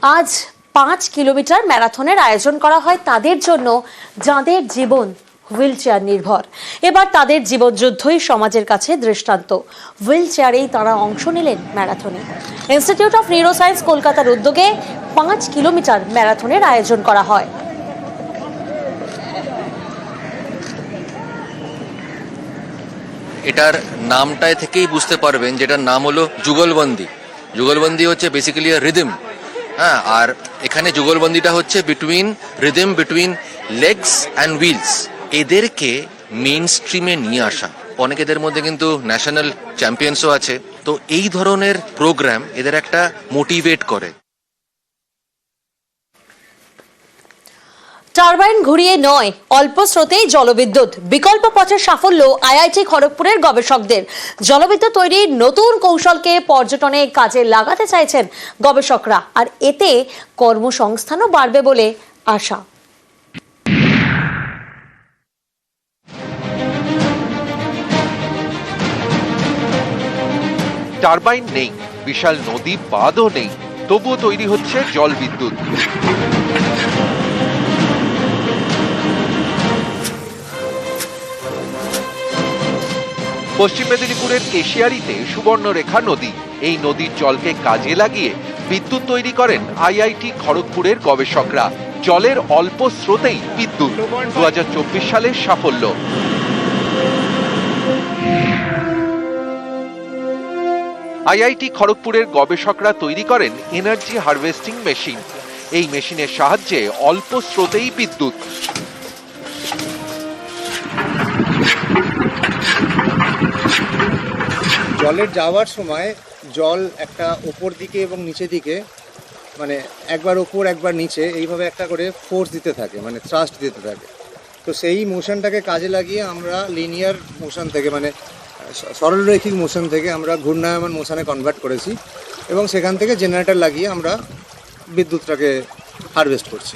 আজ 5 কিলোমিটার ম্যারাথনের আয়োজন করা হয় তাদের জন্য যাদের জীবন হুইল চেয়ার নির্ভর। এবার তাদের জীবনযুদ্ধই সমাজের কাছে দৃষ্টান্ত। হুইল চেয়ারেই তারা অংশ নিলেন ম্যারাথনে। ইনস্টিটিউট অফ নিউরোসায়েন্স কলকাতার উদ্যোগে 5 কিলোমিটার ম্যারাথনের আয়োজন করা হয়। এটার নামটায় থেকেই বুঝতে পারবেন যেটার নাম হলো যুগলবন্দি। যুগলবন্দি হচ্ছে বেসিক্যালি রিদম, হ্যাঁ, আর এখানে যুগলবন্দিটা হচ্ছে rhythm between legs and wheels. এদেরকে মেইন স্ট্রিমে নিয়ে আসা, অনেকেদের মধ্যে কিন্তু ন্যাশনাল চ্যাম্পিয়ন্সও আছে। তো এই ধরনের প্রোগ্রাম এদের একটা মোটিভেট করে। টারবাইন ঘুরিয়ে নয়, অল্প স্রোতেই জলবিদ্যুৎ, বিকল্প পথের সাফল্য আইআইটি খড়গপুরের গবেষকদের। জলবিদ্যুৎ তৈরির নতুন কৌশলকে পর্যটনে কাজে লাগাতে চাইছেন গবেষকরা, আর এতে কর্মসংস্থানও বাড়বে বলে আশা। টারবাইন নেই, বিশাল নদী বাঁধও নেই, তবুও তৈরি হচ্ছে জলবিদ্যুৎ। পশ্চিম মেদিনীপুরের কেশিয়ারিতে সুবর্ণরেখা নদী। এই নদীর জলকে কাজে লাগিয়ে বিদ্যুৎ তৈরি করেন আইআইটি খড়গপুরের গবেষকরা। জলের অল্প স্রোতেই বিদ্যুৎ, 2024 সালের সাফল্য। আইআইটি খড়গপুরের গবেষকরা তৈরি করেন এনার্জি হারভেস্টিং মেশিন। এই মেশিনের সাহায্যে অল্প স্রোতেই বিদ্যুৎ। জলের যাওয়ার সময় জল একটা ওপর দিকে এবং নিচে দিকে, মানে একবার ওপর একবার নিচে, এইভাবে একটা করে ফোর্স দিতে থাকে, মানে থ্রাস্ট দিতে থাকে। তো সেই মোশনটাকে কাজে লাগিয়ে আমরা লিনিয়ার মোশন থেকে, মানে সরলরৈখিক মোশন থেকে আমরা ঘূর্ণায়মান মোশনে কনভার্ট করেছি, এবং সেখান থেকে জেনারেটর লাগিয়ে আমরা বিদ্যুৎটাকে হারভেস্ট করছি।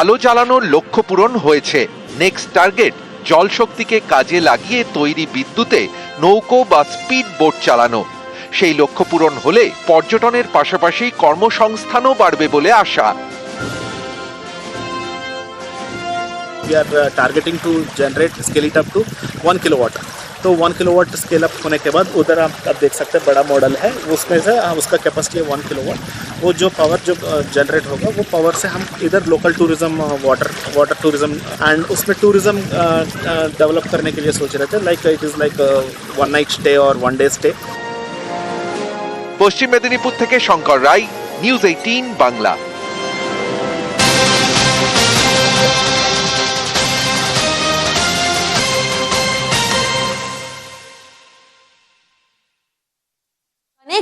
আলো জ্বালানোর লক্ষ্য পূরণ হয়েছে। নেক্সট টার্গেট, জল শক্তিকে কাজে লাগিয়ে তৈরি বিদ্যুতে নৌকো বা স্পিড বোট চালানো। সেই লক্ষ্য পূরণ হলে পর্যটনের পাশাপাশি কর্মসংস্থানও বাড়বে বলে আশা। We are targeting to generate, scale it up to 1 kilowatt. तो 1 किलोवाट स्केल अप होने के बाद उधर आप देख सकते हैं बड़ा मॉडल है, उसमें से उसका कैपेसिटी है 1 किलोवाट। वो जो पावर जो जनरेट होगा वो पावर से हम इधर local tourism, water tourism and उसमें टूरिज्म डेवलप करने के लिए सोच रहे थे। Like it is like 1 night stay और 1 डे स्टे। পশ্চিম মেদিনীপুর থেকে শঙ্কর রায়, নিউজ 18 বাংলা।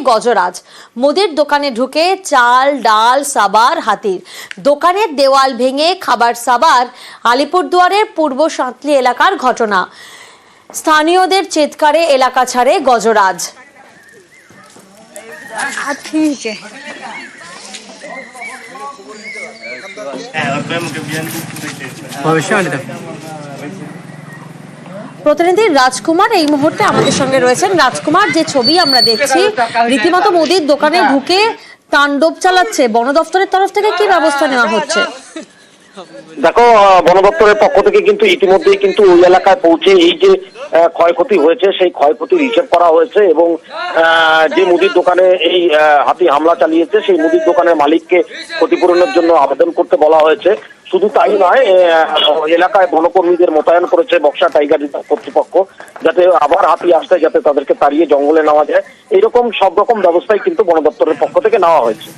গজরাজ মুদির দোকানে ঢুকে চাল, ডাল, সাবার হাতির। দোকানের দেওয়াল ভেঙে খাবার সাবার। আলিপুরদুয়ারের পূর্ব সাঁতলি এলাকার ঘটনা। স্থানীয়দের চিৎকারে এলাকা ছাড়ে গজরাজ। প্রতিনিধি রাজকুমার এই মুহূর্তে আমাদের সঙ্গে রয়েছেন। রাজকুমার, যে ছবি আমরা দেখছি, রীতিমতো মুদির দোকানে ঢুকে তাণ্ডব চালাচ্ছে, বন দপ্তরের তরফ থেকে কি ব্যবস্থা নেওয়া হচ্ছে? দেখো, বন দপ্তরের পক্ষ থেকে কিন্তু ইতিমধ্যেই কিন্তু ওই এলাকায় পৌঁছে এই যে ক্ষয়ক্ষতি হয়েছে সেই ক্ষয়ক্ষতির হিসেব করা হয়েছে, এবং যে মুদির দোকানে এই হাতি হামলা চালিয়েছে সেই মুদির দোকানের মালিককে ক্ষতিপূরণের জন্য আবেদন করতে বলা হয়েছে। শুধু তাই নয়, এলাকায় বনকর্মীদের মোতায়েন করেছে বক্সা টাইগার কর্তৃপক্ষ, যাতে আবার হাতি আসতে যাতে তাদেরকে তাড়িয়ে জঙ্গলে নেওয়া যায়। এইরকম সব রকম ব্যবস্থাই কিন্তু বন দপ্তরের পক্ষ থেকে নেওয়া হয়েছে।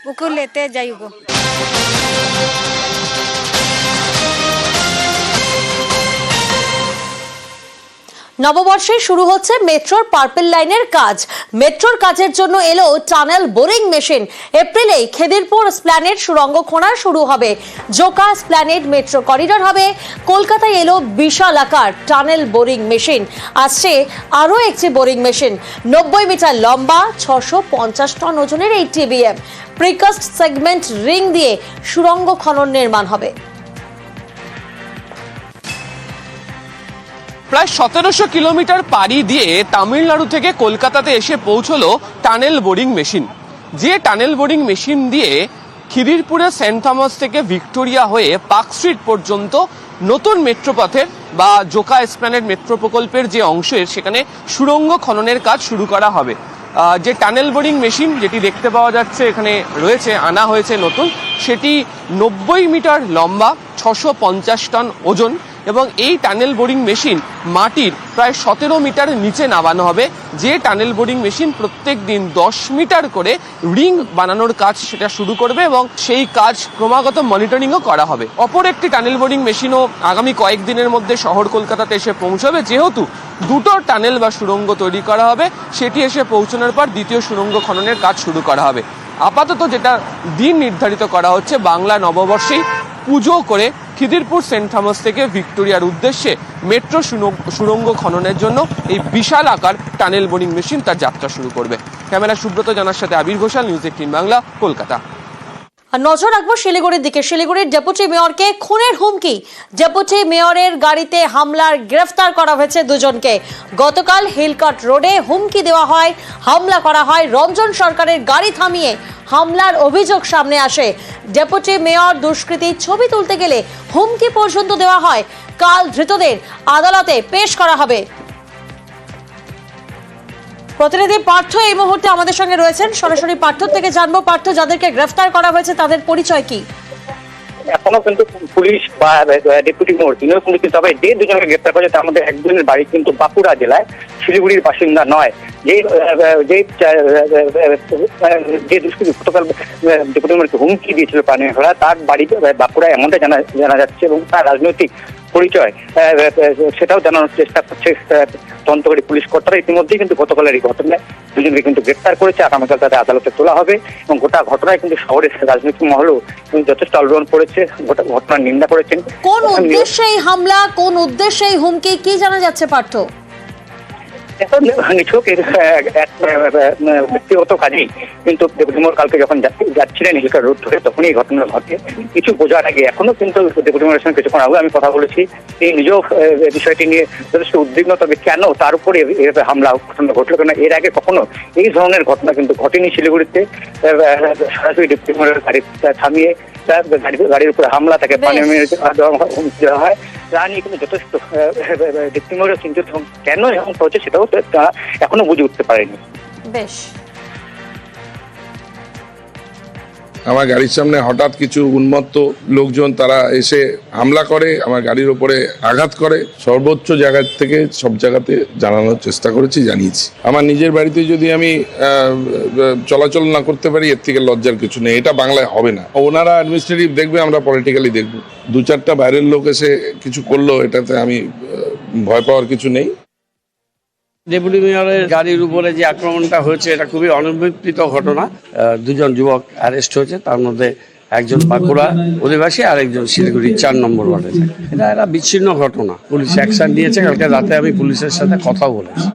পুকুর লেতে যাইব। নববর্ষে শুরু হচ্ছে মেট্রোর পার্পল লাইনের কাজ। মেট্রোর কাজের জন্য এলো টানেল বোরিং মেশিন। এপ্রিলেই খেদিরপুর স্প্ল্যানেড সুড়ঙ্গ খোঁড়া শুরু হবে। জোকা স্প্ল্যানেড মেট্রো করিডর হবে। কলকাতায় এলো বিশাল আকার টানেল বোরিং মেশিন। আসছে আরও একটি বোরিং মেশিন, 90 মিটার লম্বা, 650 টন ওজনের এই টিবিএম। প্রিকাস্ট সেগমেন্ট রিং দিয়ে সুড়ঙ্গ খনন নির্মাণ হবে। প্রায় 1700 কিলোমিটার পাড়ি দিয়ে তামিলনাড়ু থেকে কলকাতাতে এসে পৌঁছলো টানেল বোরিং মেশিন। যে টানেল বোরিং মেশিন দিয়ে খিদিরপুরের সেন্ট থমাস থেকে ভিক্টোরিয়া হয়ে পার্ক স্ট্রিট পর্যন্ত নতুন মেট্রো পথের বা জোকা এসপ্ল্যানেড মেট্রো প্রকল্পের যে অংশের সেখানে সুড়ঙ্গ খননের কাজ শুরু করা হবে। যে টানেল বোরিং মেশিন যেটি দেখতে পাওয়া যাচ্ছে এখানে রয়েছে, আনা হয়েছে নতুন, সেটি 90 মিটার লম্বা, 650 টন ওজন এবং এই টানেল বোরিং মেশিন মাটির প্রায় 17 মিটার নিচে নামানো হবে। যে টানেল বোরিং মেশিন প্রত্যেক দিন 10 মিটার করে রিং বানানোর কাজ সেটা শুরু করবে এবং সেই কাজ ক্রমাগত মনিটরিংও করা হবে। অপর একটি টানেল বোরিং মেশিনও আগামী কয়েকদিনের মধ্যে শহর কলকাতাতে এসে পৌঁছবে। যেহেতু দুটো টানেল বা সুড়ঙ্গ তৈরি করা হবে, সেটি এসে পৌঁছানোর পর দ্বিতীয় সুড়ঙ্গ খননের কাজ শুরু করা হবে। আপাতত যেটা দিন নির্ধারিত করা হচ্ছে, বাংলা নববর্ষেই পুজো করে খিদিরপুর সেন্ট থমাস থেকে ভিক্টোরিয়ার উদ্দেশ্যে মেট্রো সুড়ঙ্গ খননের জন্য এই বিশাল আকার টানেল বোরিং মেশিন তার যাত্রা শুরু করবে। ক্যামেরা সুব্রত জানার সাথে আবির ঘোষাল, নিউজ 18 বাংলা, কলকাতা। আর নজর রাখবো শিলিগুড়ির দিকে। শিলিগুড়ির ডেপুটি মেয়রকে খুনের হুমকি। ডেপুটি মেয়রের গাড়িতে হামলার গ্রেফতার করা হয়েছে দুজনকে। গতকাল হিলকাট রোডে হুমকি দেওয়া হয়, হামলা করা হয়। রঞ্জন সরকারের গাড়ি থামিয়ে হামলার অভিযোগ সামনে আসে। ডেপুটি মেয়র দুষ্কৃতীর ছবি তুলতে গেলে হুমকি পর্যন্ত দেওয়া হয়। কাল ধৃতদের আদালতে পেশ করা হবে। প্রতিনিধি পার্থ এই মুহূর্তে আমাদের সঙ্গে রয়েছেন, সরাসরি পার্থ থেকে জানবো। পার্থ, যাদেরকে গ্রেফতার করা হয়েছে তাদের পরিচয় কি? এখনো কিন্তু পুলিশ বা ডেপুটি মেয়র তিনিও কিন্তু, তবে যে দুজনকে গ্রেপ্তার করেছে তার মধ্যে একজনের বাড়ি কিন্তু বাঁকুড়া জেলায়, শিলিগুড়ির বাসিন্দা নয়। যে দুষ্কৃতী গতকাল ডেপুটি মেয়রকে হুমকি দিয়েছিল প্রাণের হরা, তার বাড়ি বাঁকুড়ায় এমনটা জানা যাচ্ছে এবং তার রাজনৈতিক পরিচয় সেটাও জানানোর চেষ্টা করছে তদন্তকারী পুলিশ কর্তারা। ইতিমধ্যেই কিন্তু গতকালের এই ঘটনায় দুজনকে কিন্তু গ্রেপ্তার করেছে। আগামীকাল তাদের আদালতে তোলা হবে এবং গোটা ঘটনায় কিন্তু শহরের রাজনৈতিক মহলও যথেষ্ট আলোড়ন করেছে, ঘটনার নিন্দা করেছেন। কোন উদ্দেশ্যে এই হামলা, কোন উদ্দেশ্যে এই হুমকি, কি জানা যাচ্ছে পার্থ? ব্যক্তিগত কাজেই কিন্তু ডেপুটি মেয়র কালকে যখন যাচ্ছিলেন হিলকাট রোড ধরে, তখনই এই ঘটনা ঘটে। কিছু বোঝার আগে এখনো কিন্তু ডেপুটি মেয়রের সঙ্গে কিছুক্ষণ আগে আমি কথা বলেছি, এই নিজেও বিষয়টি নিয়ে যথেষ্ট উদ্বিগ্ন। তবে কেন তার উপরে এভাবে হামলা ঘটনা ঘটলো, কেন এর আগে কখনো এই ধরনের ঘটনা কিন্তু ঘটেনি শিলিগুড়িতে। সরাসরি ডেপুটি মেয়রের গাড়ি থামিয়ে গাড়ির উপরে হামলা, তাকে পানি দেওয়া হয়, তা নিয়ে কিন্তু যথেষ্ট ডেপুটি মেয়র চিন্তিত। কেন এমন হচ্ছে সেটাও তারা এখনো বুঝে উঠতে পারেনি। বেশ, আমার গাড়ির সামনে হঠাৎ কিছু উন্মত্ত লোকজন তারা এসে হামলা করে, আমার গাড়ির উপরে আঘাত করে। সর্বোচ্চ জায়গা থেকে সব জায়গাতে জানানোর চেষ্টা করেছি, জানিয়েছি। আমার নিজের বাড়িতে যদি আমি চলাচল না করতে পারি, এর থেকে লজ্জার কিছু নেই। এটা বাংলায় হবে না। ওনারা অ্যাডমিনিস্ট্রেটিভ দেখবে, আমরা পলিটিক্যালি দেখব। 2-4টা বাইরের লোক এসে কিছু করলো, এটাতে আমি ভয় পাওয়ার কিছু নেই। ডেপুটি মেয়রের গাড়ির উপরে যে আক্রমণটা হয়েছে এটা খুবই অনভিপ্রেত ঘটনা। দুজন যুবক অ্যারেস্ট হয়েছে, তার মধ্যে একজন বাঁকুড়া অধিবাসী আর একজন শিলিগুড়ি 4 নম্বর ওয়ার্ডে থাকে। এটা একটা বিচ্ছিন্ন ঘটনা, পুলিশ অ্যাকশন নিয়েছে। কালকে রাতে আমি পুলিশের সাথে কথা বলেছি।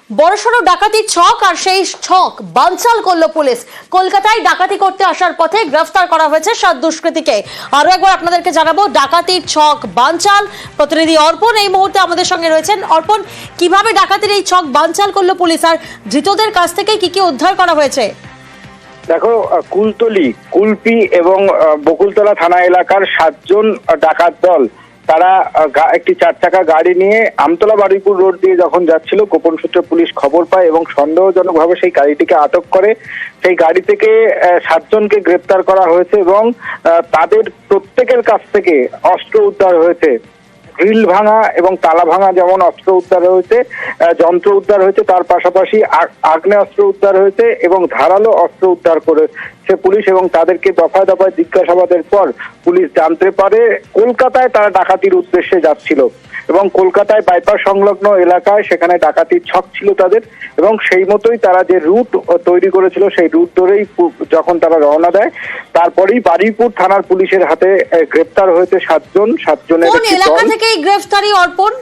বড়সড় ডাকাতির ছক, আর সেই ছক বানচাল করলো পুলিশ। কলকাতায় ডাকাতি করতে আসার পথে গ্রেফতার করা হয়েছে 7 দুষ্কৃতীকে। আরো একবার আপনাদেরকে জানাবো, ডাকাতির ছক বানচাল। প্রতিনিধি অর্পণ এই মুহূর্তে আমাদের সঙ্গে রয়েছেন। অর্পণ, কিভাবে ডাকাতির এই ছক বানচাল করলো পুলিশ, আর ধৃতদের কাছ থেকে কি কি উদ্ধার করা হয়েছে? দেখো, কুলতলি, কুলপি এবং বকুলতলা থানা এলাকার 7 জন ডাকাত দল তারা একটি 4 চাকা গাড়ি নিয়ে আমতলা বারুইপুর রোড দিয়ে যখন যাচ্ছিল, গোপন সূত্রে পুলিশ খবর পায় এবং সন্দেহজনকভাবে সেই গাড়িটিকে আটক করে। সেই গাড়ি থেকে 7 জনকে গ্রেপ্তার করা হয়েছে এবং তাদের প্রত্যেকের কাছ থেকে অস্ত্র উদ্ধার হয়েছে। গ্রিল ভাঙা এবং তালা ভাঙা যেমন অস্ত্র উদ্ধার হয়েছে, যন্ত্র উদ্ধার হয়েছে, তার পাশাপাশি আগ্নেয়াস্ত্র উদ্ধার হয়েছে এবং ধারালো অস্ত্র উদ্ধার করেছে যাচ্ছে পুলিশ এবং তাদেরকে দফায় দফায় জিজ্ঞাসাবাদের পর পুলিশ জানতে পারে কলকাতায় তারা ডাকাতির উদ্দেশ্যে যাচ্ছিল এবং কলকাতায় বাইপাস সংলগ্ন এলাকায় সেখানে ডাকাতির ছক ছিল তাদের এবং সেই মতোই তারা যে রুট তৈরি করেছিল সেই রুট ধরেই যখন তারা রওনা দেয় তারপরেই বারুইপুর থানার পুলিশের হাতে গ্রেপ্তার হয়েছে 7জনের কোন এলাকা থেকে এই গ্রেফতারি অর্পণ?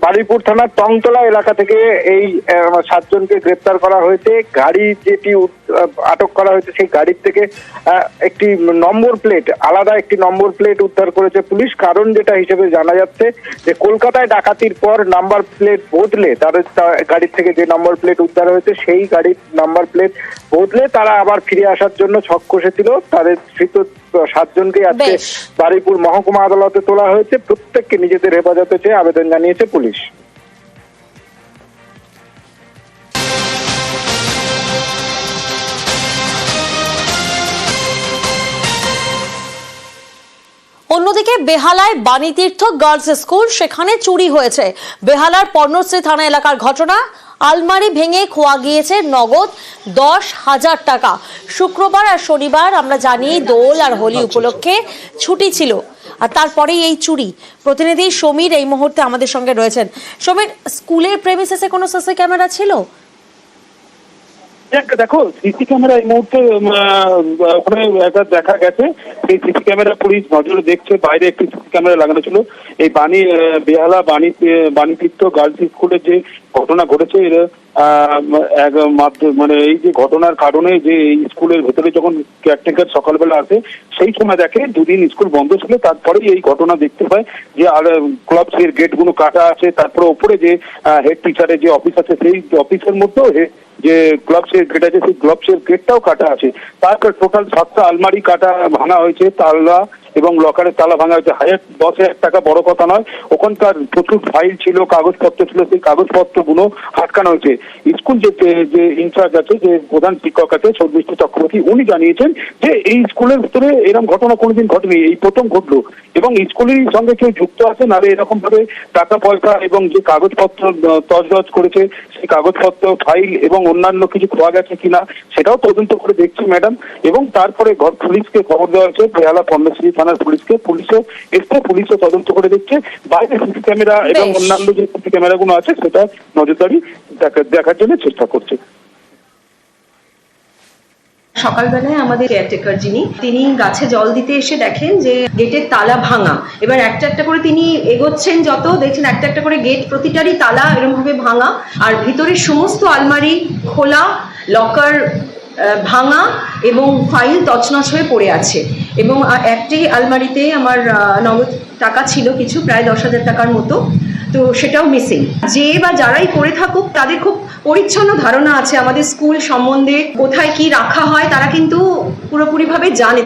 বারুইপুর থানার টংতলা এলাকা থেকে এই 7জনকে গ্রেপ্তার করা হয়েছে। গাড়ি যেটি আটক করা হয়েছে সেই গাড়ির থেকে একটি নম্বর প্লেট, আলাদা একটি নম্বর প্লেট উদ্ধার করেছে পুলিশ। কারণ যেটা হিসেবে জানা যাচ্ছে যে কলকাতায় ডাকাতির পর নাম্বার প্লেট বদলে তাদের গাড়ির থেকে যে নম্বর প্লেট উদ্ধার হয়েছে সেই গাড়ির নাম্বার প্লেট বদলে তারা আবার ফিরে আসার জন্য ছক কষেছিল। তাদের ধৃত 7জনকে আজকে বারুইপুর মহকুমা আদালতে তোলা হয়েছে। প্রত্যেককে নিজেদের হেফাজতে চেয়ে আবেদন জানিয়েছে পুলিশ। অন্যদিকে বেহালায় বাণীতীর্থ গার্লস স্কুল, সেখানে চুরি হয়েছে। বেহালার পর্ণশ্রী থানা এলাকার ঘটনা। আলমারি ভেঙে খোয়া গিয়েছে নগদ 10,000 টাকা। শুক্রবার আর শনিবার আমরা জানি দোল আর হোলি উপলক্ষে ছুটি ছিল, আর তারপরেই এই চুরি। প্রতিনিধি সমীর এই মুহূর্তে আমাদের সঙ্গে রয়েছেন। সমীর, স্কুলের প্রেমিসেসে কোনো সিসি ক্যামেরা ছিল? দেখো, সিসি ক্যামেরা এই মুহূর্তে ওখানে একটা দেখা গেছে। সেই সিসি ক্যামেরা পুলিশ নজরে দেখছে। বাইরে একটি সিসি ক্যামেরা লাগানো ছিল। এই বেহালা বাণীতীর্থ গার্লস স্কুলের যে ঘটনা ঘটেছে, মানে এই যে ঘটনার কারণে যে স্কুলের ভেতরে যখন কেয়ারটেকার সকালবেলা আসে সেই সময় দেখে দুদিন স্কুল বন্ধ ছিল। তারপরে এই ঘটনা দেখতে পায় যে ক্লাবসের গেটগুলো কাটা আছে। তারপরে ওপরে যে হেড টিচারের যে অফিস আছে সেই অফিসের মধ্যেও যে গ্লাভসের গেট আছে সেই গ্লাভসের গেটটাও কাটা আছে। তারপর টোটাল 7টা আলমারি কাটা ভাঙা হয়েছে, তালা এবং লকারের তালা ভাঙা হয়েছে। 10,000 টাকা বড় কথা নয়, ওখানকার প্রচুর ফাইল ছিল, কাগজপত্র ছিল, সেই কাগজপত্রগুলো আটকানো হয়েছে। স্কুল যে ইনচার্জ আছে, যে প্রধান শিক্ষক আছে সৌমিত্র চক্রবর্তী, উনি জানিয়েছেন যে এই স্কুলের ভিতরে এরকম ঘটনা কোনোদিন ঘটেনি, এই প্রথম ঘটলো এবং স্কুলের সঙ্গে কেউ যুক্ত আছে নাহলে এরকম ভাবে টাকা পয়সা এবং যে কাগজপত্র তছনছ করেছে সেই কাগজপত্র, ফাইল এবং অন্যান্য কিছু খোয়া গেছে কিনা সেটাও তদন্ত করে দেখছি ম্যাডাম। এবং তারপরে পুলিশকে খবর দেওয়া হয়েছে, বেহালা পর্ণশ্রী থানার পুলিশকে। পুলিশও তদন্ত করে দেখছে। বাইরে সিসি ক্যামেরা এবং অন্যান্য যে সিসি ক্যামেরাগুলো আছে সেটা নজরদারি দেখার জন্য চেষ্টা করছে। সকালবেলায় আমাদের কেয়ারটেকার তিনি গাছে জল দিতে এসে দেখেন যে গেটের তালা ভাঙা। এবার একটা একটা করে তিনি এগোচ্ছেন, যত দেখছেন একটা একটা করে গেট প্রতিটারই তালা এরকম ভাবে ভাঙা, আর ভিতরের সমস্ত আলমারি খোলা, লকার ভাঙা এবং ফাইল তছনছ হয়ে পড়ে আছে। এবং একটি আলমারিতে আমার নগদ টাকা ছিল কিছু, প্রায় 10,000 টাকার মতো, তো সেটাও মিসিং। যে বা যারাই করে থাকুক তাদের খুব পরিচ্ছন্ন ধারণা আছে আমাদের স্কুল সম্বন্ধে, কোথায় কি রাখা হয় তারা কিন্তু পুরোপুরিভাবে জানে।